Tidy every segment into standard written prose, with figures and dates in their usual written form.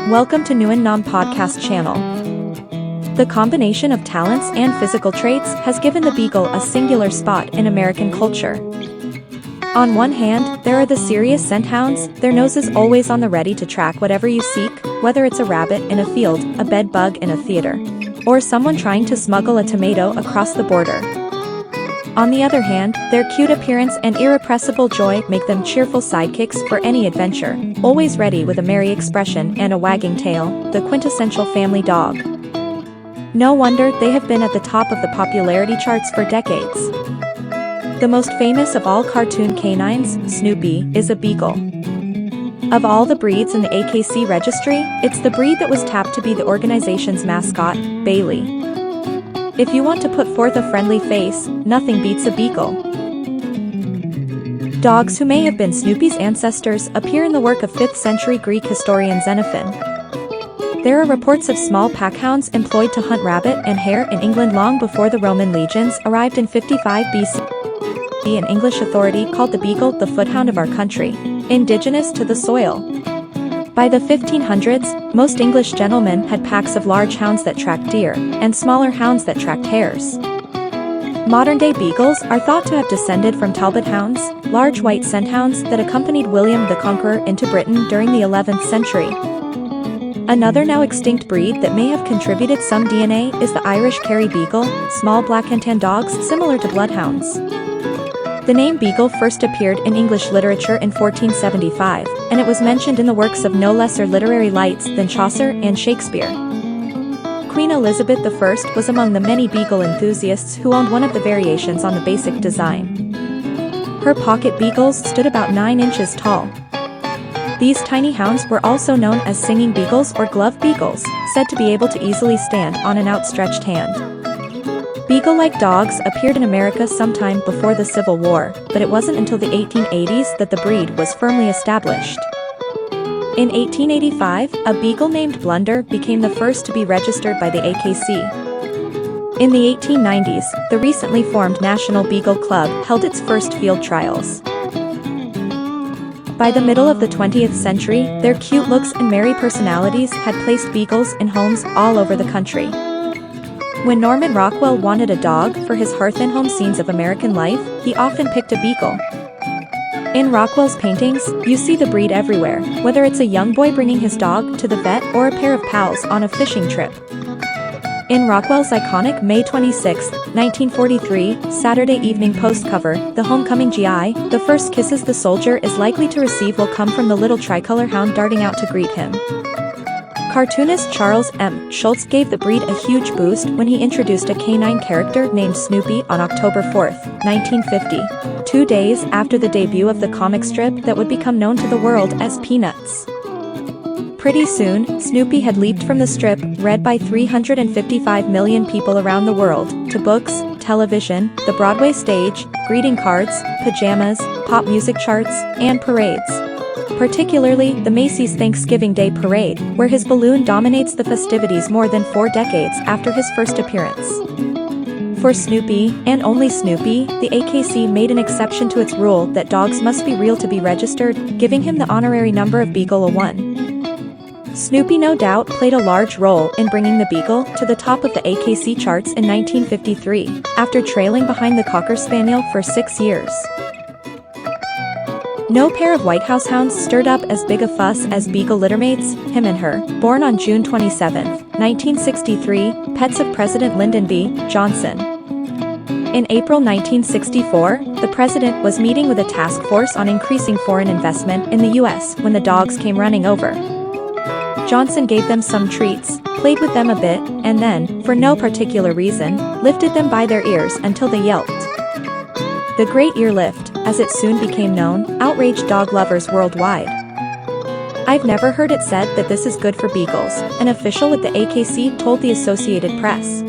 Welcome to Nguyen Nam Podcast Channel. The combination of talents and physical traits has given the Beagle a singular spot in American culture. On one hand, there are the serious scent hounds, their noses always on the ready to track whatever you seek, whether it's a rabbit in a field, a bed bug in a theater, or someone trying to smuggle a tomato across the border. On the other hand, their cute appearance and irrepressible joy make them cheerful sidekicks for any adventure, always ready with a merry expression and a wagging tail, the quintessential family dog. No wonder they have been at the top of the popularity charts for decades. The most famous of all cartoon canines, Snoopy, is a beagle. Of all the breeds in the AKC registry, it's the breed that was tapped to be the organization's mascot, Bailey. If you want to put forth a friendly face, nothing beats a beagle. Dogs who may have been Snoopy's ancestors appear in the work of 5th century Greek historian Xenophon. There are reports of small pack-hounds employed to hunt rabbit and hare in England long before the Roman legions arrived in 55 BC. An English authority called the beagle the foothound of our country, indigenous to the soil. By the 1500s, most English gentlemen had packs of large hounds that tracked deer, and smaller hounds that tracked hares. Modern-day beagles are thought to have descended from Talbot hounds, large white scent hounds that accompanied William the Conqueror into Britain during the 11th century. Another now extinct breed that may have contributed some DNA is the Irish Kerry Beagle, small black and tan dogs similar to bloodhounds. The name beagle first appeared in English literature in 1475, and it was mentioned in the works of no lesser literary lights than Chaucer and Shakespeare. Queen Elizabeth I was among the many beagle enthusiasts who owned one of the variations on the basic design. Her pocket beagles stood about 9 inches tall. These tiny hounds were also known as singing beagles or glove beagles, said to be able to easily stand on an outstretched hand. Beagle-like dogs appeared in America sometime before the Civil War, but it wasn't until the 1880s that the breed was firmly established. In 1885, a beagle named Blunder became the first to be registered by the AKC. In the 1890s, the recently formed National Beagle Club held its first field trials. By the middle of the 20th century, their cute looks and merry personalities had placed beagles in homes all over the country. When Norman Rockwell wanted a dog for his hearth and home scenes of American life, he often picked a beagle. In Rockwell's paintings, you see the breed everywhere, whether it's a young boy bringing his dog to the vet or a pair of pals on a fishing trip. In Rockwell's iconic May 26, 1943, Saturday Evening Post cover, the homecoming GI, the first kisses the soldier is likely to receive will come from the little tricolor hound darting out to greet him. Cartoonist Charles M. Schulz gave the breed a huge boost when he introduced a canine character named Snoopy on October 4, 1950, 2 days after the debut of the comic strip that would become known to the world as Peanuts. Pretty soon, Snoopy had leaped from the strip, read by 355 million people around the world, to books, television, the Broadway stage, greeting cards, pajamas, pop music charts, and parades. Particularly, the Macy's Thanksgiving Day Parade, where his balloon dominates the festivities more than 4 decades after his first appearance. For Snoopy, and only Snoopy, the AKC made an exception to its rule that dogs must be real to be registered, giving him the honorary number of Beagle 1. Snoopy no doubt played a large role in bringing the Beagle to the top of the AKC charts in 1953, after trailing behind the Cocker Spaniel for 6 years. No pair of White House hounds stirred up as big a fuss as Beagle littermates, Him and Her, born on June 27, 1963, pets of President Lyndon B. Johnson. In April 1964, the president was meeting with a task force on increasing foreign investment in the U.S. when the dogs came running over. Johnson gave them some treats, played with them a bit, and then, for no particular reason, lifted them by their ears until they yelped. The Great Ear Lift, as it soon became known, outraged dog lovers worldwide. I've never heard it said that this is good for beagles, an official with the AKC told the Associated Press.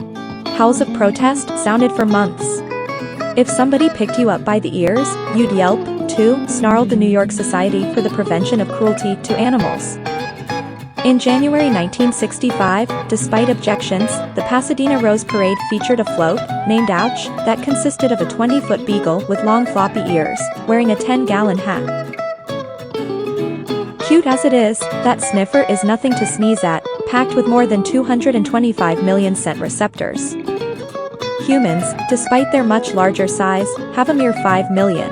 Howls of protest sounded for months. If somebody picked you up by the ears, you'd yelp, too, snarled the New York Society for the Prevention of Cruelty to Animals. In January 1965, despite objections, the Pasadena Rose Parade featured a float, named Ouch, that consisted of a 20-foot beagle with long floppy ears, wearing a 10-gallon hat. Cute as it is, that sniffer is nothing to sneeze at, packed with more than 225 million scent receptors. Humans, despite their much larger size, have a mere 5 million.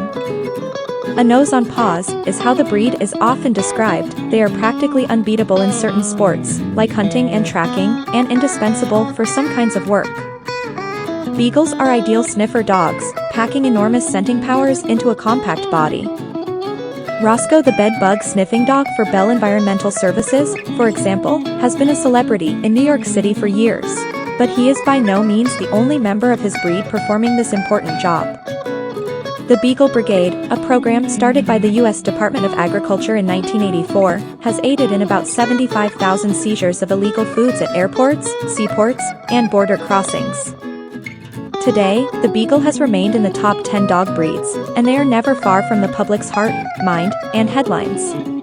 A nose on paws is how the breed is often described. They are practically unbeatable in certain sports, like hunting and tracking, and indispensable for some kinds of work. Beagles are ideal sniffer dogs, packing enormous scenting powers into a compact body. Roscoe the bed-bug sniffing dog for Bell Environmental Services, for example, has been a celebrity in New York City for years. But he is by no means the only member of his breed performing this important job. The Beagle Brigade, a program started by the U.S. Department of Agriculture in 1984, has aided in about 75,000 seizures of illegal foods at airports, seaports, and border crossings. Today, the Beagle has remained in the top 10 dog breeds, and they are never far from the public's heart, mind, and headlines.